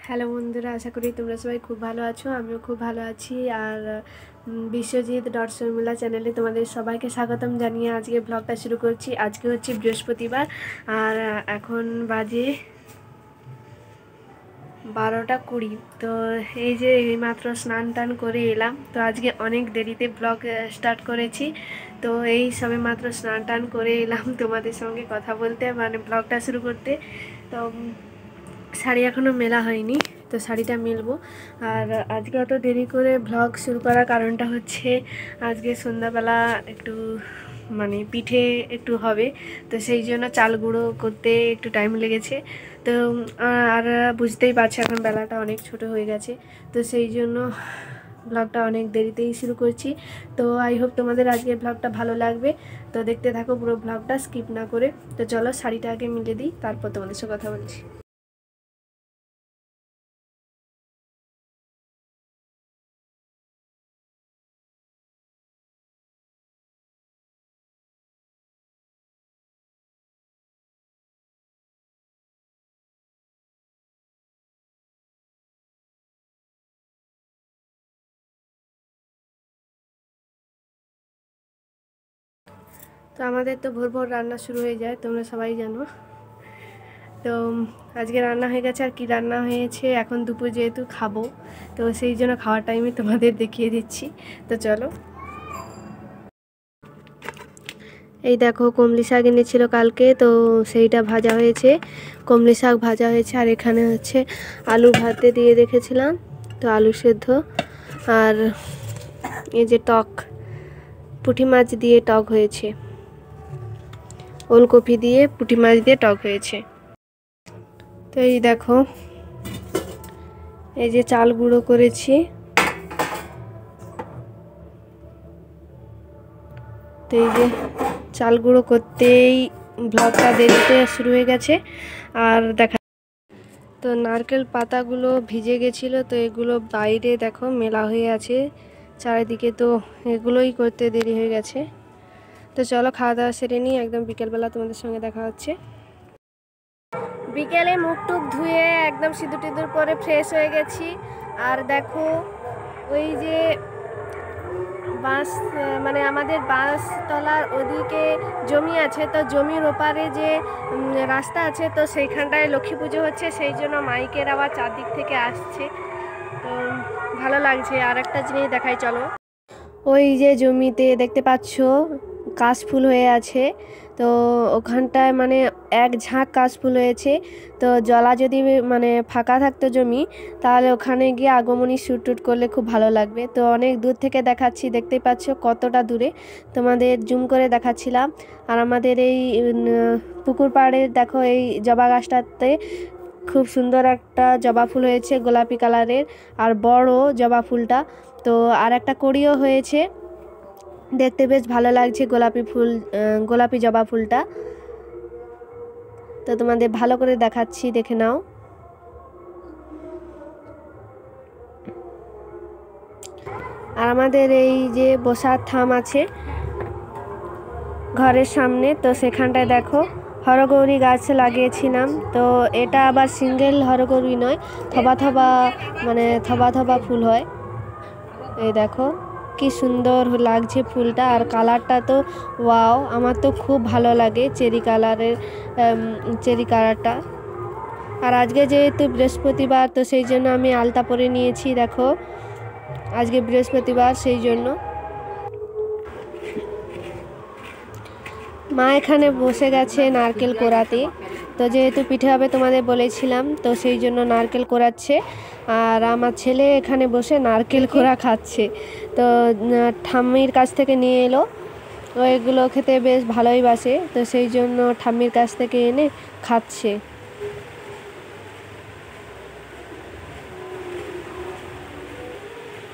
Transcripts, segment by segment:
Hello বন্ধুরা, আশা করি তোমরা সবাই খুব ভালো আছো। আমিও খুব ভালো আছি। আর বিশ্বজিৎ ডট শর্মিলা চ্যানেলে তোমাদের সবাইকে স্বাগতম জানিয়ে আজকে ব্লগটা শুরু করছি। আজকে হচ্ছে বৃহস্পতিবার আর এখন বাজে 12:20। তো এই যে এইমাত্র স্নান টান করে এলাম। তো আজকে অনেক দেরিতে ব্লগ স্টার্ট করেছি। তো এই সবে মাত্র স্নান টান করে এলাম তোমাদের সঙ্গে কথা বলতে, মানে ব্লগটা শুরু করতে। তো শাড়ি এখনও মেলা হয়নি, তো শাড়িটা মেলবো। আর আজকে অত দেরি করে ব্লগ শুরু করার কারণটা হচ্ছে আজকে সন্ধ্যাবেলা একটু মানে পিঠে একটু হবে, তো সেই জন্য চাল গুঁড়ো করতে একটু টাইম লেগেছে। তো আর বুঝতেই পারছি এখন বেলাটা অনেক ছোট হয়ে গেছে, তো সেই জন্য ব্লগটা অনেক দেরিতেই শুরু করছি। তো আই হোপ তোমাদের আজকের ব্লগটা ভালো লাগবে। তো দেখতে থাকো পুরো ব্লগটা স্কিপ না করে। তো চলো শাড়িটা আগে মিলে দিই, তারপর তোমাদের সাথে কথা বলছি। তো আমাদের তো ভোর ভোর রান্না শুরু হয়ে যায়, তোমরা সবাই জানো। তো আজকে রান্না হয়ে গেছে। আর কি রান্না হয়েছে এখন দুপুর যেহেতু খাবো, তো সেই জন্য খাওয়ার টাইমে তোমাদের দেখিয়ে দিচ্ছি। তো চলো। এই দেখো, কমলি শাক এনেছিল কালকে, তো সেইটা ভাজা হয়েছে, কমলি শাক ভাজা হয়েছে। আর এখানে হচ্ছে আলু ভাতে দিয়ে রেখেছিলাম, তো আলু সেদ্ধ। আর এই যে টক, পুঁটি মাছ দিয়ে টক হয়েছে, ওলকপি দিয়ে পুঁটি মাছ দিয়ে টক হয়েছে। তো এই দেখো, এই যে চাল গুঁড়ো করেছি। তো এই যে চাল গুঁড়ো করতেই ব্লগটা দেরিতে শুরু হয়ে গেছে। আর দেখা, তো নারকেল পাতাগুলো ভিজে গেছিলো, তো এগুলো বাইরে দেখো মেলা হয়ে আছে চারিদিকে, তো এগুলোই করতে দেরি হয়ে গেছে। তো চলো খাওয়া দাওয়া সেরে নিই, একদম বিকেলবেলা তোমাদের সঙ্গে দেখা হচ্ছে। বিকেলে মুখ টুক ধুয়ে একদম সিঁদুর টিঁদুর পরে ফ্রেশ হয়ে গেছি। আর দেখো ওই যে বাঁশ, মানে আমাদের বাঁশতলার ওদিকে জমি আছে, তো জমির ওপারে যে রাস্তা আছে, তো সেইখানটায় লক্ষ্মী পুজো হচ্ছে, সেই জন্য মাইকের আবার চারদিক থেকে আসছে। তো ভালো লাগছে। আর একটা জিনিস দেখাই চলো। ওই যে জমিতে দেখতে পাচ্ছ কাশফুল হয়ে আছে, তো ওখানটায় মানে এক ঝাঁক কাশফুল হয়েছে। তো জলা যদি মানে ফাঁকা থাকতো জমি, তাহলে ওখানে গিয়ে আগমনী শ্যুট টুট করলে খুব ভালো লাগবে। তো অনেক দূর থেকে দেখাচ্ছি, দেখতেই পাচ্ছ কতটা দূরে, তোমাদের জুম করে দেখাচ্ছিলাম। আর আমাদের এই পুকুর পাড়ের দেখো এই জবা গাছটাতে খুব সুন্দর একটা জবা ফুল হয়েছে, গোলাপি কালারের আর বড় জবা ফুলটা। তো আর একটা কড়িও হয়েছে, দেখতে বেশ ভালো লাগছে গোলাপি ফুল, গোলাপি জবা ফুলটা। তো তোমাদের ভালো করে দেখাচ্ছি, দেখে নাও। আর আমাদের এই যে বসার থাম আছে ঘরের সামনে, তো সেখানটায় দেখো হরগৌরী গাছ লাগিয়েছিলাম। তো এটা আবার সিঙ্গেল হরগৌরী নয়, থবা থবা, মানে থবা থবা ফুল হয়। এই দেখো কি সুন্দর লাগছে ফুলটা, আর কালারটা তো ওয়াও, আমার তো খুব ভালো লাগে চেরি কালারের, চেরি কালারটা। আর আজকে যেহেতু বৃহস্পতিবার, তো সেই জন্য আমি আলতা পরে নিয়েছি। দেখো আজকে বৃহস্পতিবার, সেই জন্য মা এখানে বসে গেছে নারকেল কোড়াতে। তো যেহেতু পিঠে হবে তোমাদের বলেছিলাম, তো সেই জন্য নারকেল কোড়াচ্ছে। আর আমার ছেলে এখানে বসে নারকেল কোড়া খাচ্ছে। তো ঠাম্মির কাছ থেকে নিয়ে এলো, ও এগুলো খেতে বেশ ভালোই বাসে, তো সেই জন্য ঠাম্মির কাছ থেকে এনে খাচ্ছে।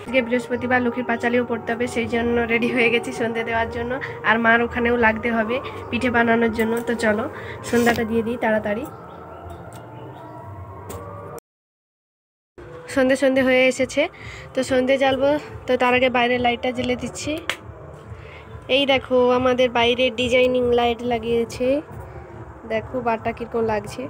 আজকে বৃহস্পতিবার, লক্ষ্মীর পাঁচালিও পড়তে হবে, সেই জন্য রেডি হয়ে গেছি সন্ধ্যে দেওয়ার জন্য। আর মার ওখানেও লাগতে হবে পিঠে বানানোর জন্য। তো চলো সন্ধ্যাটা দিয়ে দিই তাড়াতাড়ি। সন্ধে সন্ধে হয়ে এসেছে, তো সন্ধে জ্বালবো। তো তার আগে বাইরের লাইটটা জ্বেলে দিচ্ছি। এই দেখো আমাদের বাইরে ডিজাইনিং লাইট লাগিয়েছে, দেখো বারটা কীরকম লাগছে।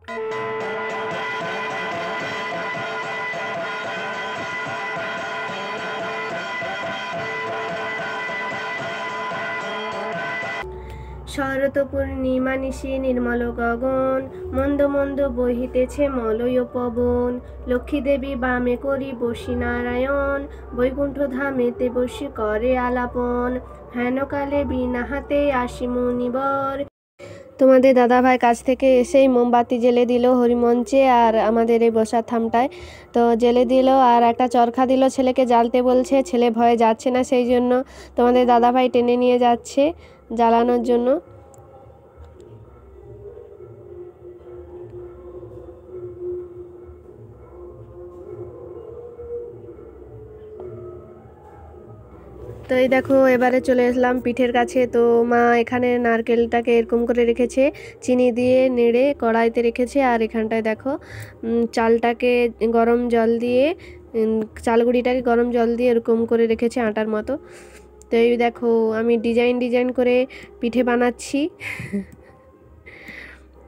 শরৎ পূর্ণিমা নিশি নির্মল গগন, মন্দ মন্দ বহিতেছে মলয় পবন। লক্ষ্মী দেবী বামে করি বসি নারায়ণ, বৈকুণ্ঠ ধামেতে বসি করে আলাপন। হেনকালে বিনা হাতে আসি মুনিবর। তোমাদের দাদাভাই কাছ থেকে এসেই মোমবাতি জেলে দিল হরিমঞ্চে আর আমাদের এই বসার থামটায়। তো জেলে দিল আর একটা চরখা দিল, ছেলেকে জ্বালতে বলছে। ছেলে ভয়ে যাচ্ছে না, সেই জন্য তোমাদের দাদাভাই টেনে নিয়ে যাচ্ছে জ্বালানোর জন্য। তো এই দেখো এবারে চলে আসলাম পিঠের কাছে। তো মা এখানে নারকেলটাকে এরকম করে রেখেছে, চিনি দিয়ে নেড়ে কড়াইতে রেখেছে। আর এখানটায় দেখো চালটাকে গরম জল দিয়ে, চালগুড়িটাকে গরম জল দিয়ে এরকম করে রেখেছে আটার মতো। তো এই দেখো আমি ডিজাইন ডিজাইন করে পিঠে বানাচ্ছি।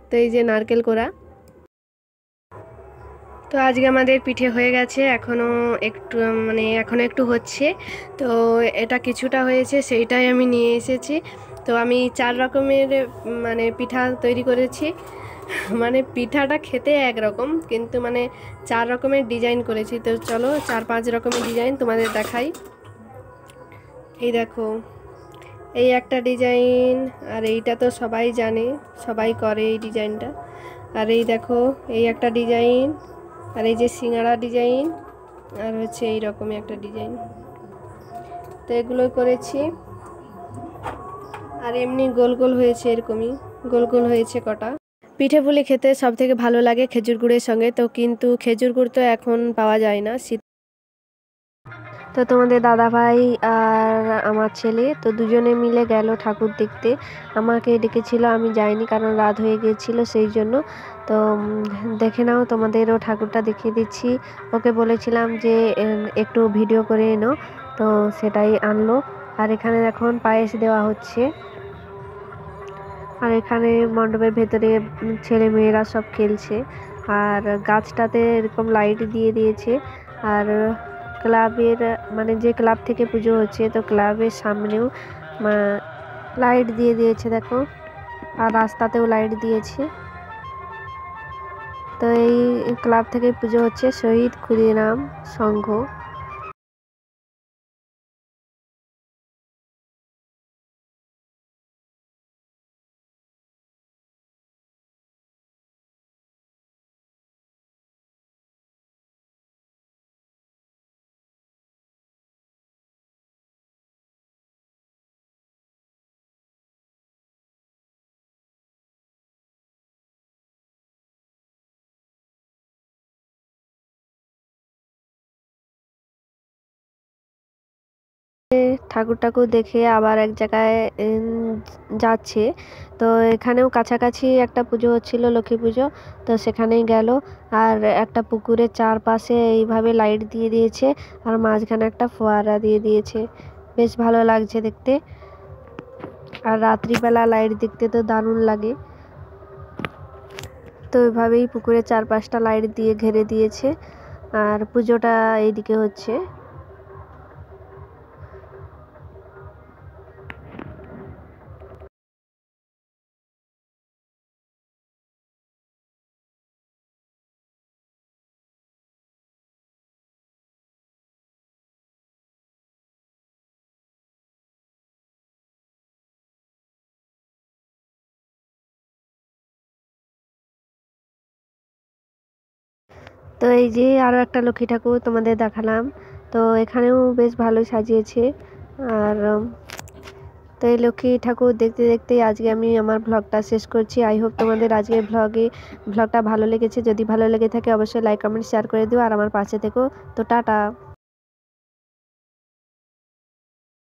তো এই যে নারকেল কোড়া। তো আজকে আমাদের পিঠে হয়ে গেছে, এখনও একটু হচ্ছে। তো এটা কিছুটা হয়েছে, সেইটাই আমি নিয়ে এসেছি। তো আমি 4 রকমের পিঠা তৈরি করেছি। পিঠাটা খেতে একরকম, কিন্তু 4 রকমের ডিজাইন করেছি। তো চলো 4-5 রকমের ডিজাইন তোমাদের দেখাই। এই দেখো এই একটা ডিজাইন, আর এইটা তো সবাই জানে, সবাই করে এই ডিজাইনটা। আর এই দেখো এই একটা ডিজাইন, আর এই যে সিঙ্গাড়া ডিজাইন, আর হচ্ছে এই রকমই একটা ডিজাইন। তো এগুলো করেছি। আর এমনি গোল গোল হয়েছে, এরকমই গোল গোল হয়েছে কটা। পিঠে পুলি খেতে সব থেকে ভালো লাগে খেজুর গুড়ের সঙ্গে। তো কিন্তু খেজুর গুড় তো এখন পাওয়া যায় না। তো তোমাদের দাদাভাই আর আমার ছেলে তো দুজনে মিলে গেল ঠাকুর দেখতে। আমাকে ডেকেছিল, আমি যাইনি কারণ রাত হয়ে গিয়েছিল সেই জন্য। তো দেখে নাও, তোমাদেরও ঠাকুরটা দেখিয়ে দিচ্ছি। ওকে বলেছিলাম যে একটু ভিডিও করে এনো, তো সেটাই আনলো। আর এখানে এখন পায়েস দেওয়া হচ্ছে। আর এখানে মণ্ডপের ভেতরে ছেলে মেয়েরা সব খেলছে। আর গাছটাতে এরকম লাইট দিয়ে দিয়েছে। আর ক্লাবের যে ক্লাব থেকে পুজো হচ্ছে, তো ক্লাবের সামনেও লাইট দিয়ে দিয়েছে দেখো। আর রাস্তাতেও লাইট দিয়েছে। তো এই ক্লাব থেকে পুজো হচ্ছে, শহীদ ক্ষুদিরাম সংঘ। ঠাকুর দেখে আবার এক জায়গায় যাচ্ছে। তো এখানেও কাছাকাছি একটা পুজো হচ্ছিল, লক্ষ্মী পুজো। তো সেখানেই গেল। আর একটা পুকুরের চারপাশে এইভাবে লাইট দিয়ে দিয়েছে, আর মাঝখানে একটা ফোয়ারা দিয়ে দিয়েছে। বেশ ভালো লাগছে দেখতে। আর রাত্রিবেলা লাইট দেখতে তো দারুণ লাগে। তো এইভাবেই পুকুরের চারপাশটা লাইট দিয়ে ঘিরে দিয়েছে। আর পুজোটা এইদিকে হচ্ছে। তো এই যে আরও একটা লক্ষ্মী ঠাকুর তোমাদের দেখালাম। তো এখানেও বেশ ভালোই সাজিয়েছে। আর তো এই লক্ষ্মী ঠাকুর দেখতে দেখতেই আজকে আমি আমার ব্লগটা শেষ করছি। আই হোপ তোমাদের আজকের ব্লগটা ভালো লেগেছে। যদি ভালো লেগে থাকে অবশ্যই লাইক কমেন্ট শেয়ার করে দিও, আর আমার পাশে থেকো। তো টাটা।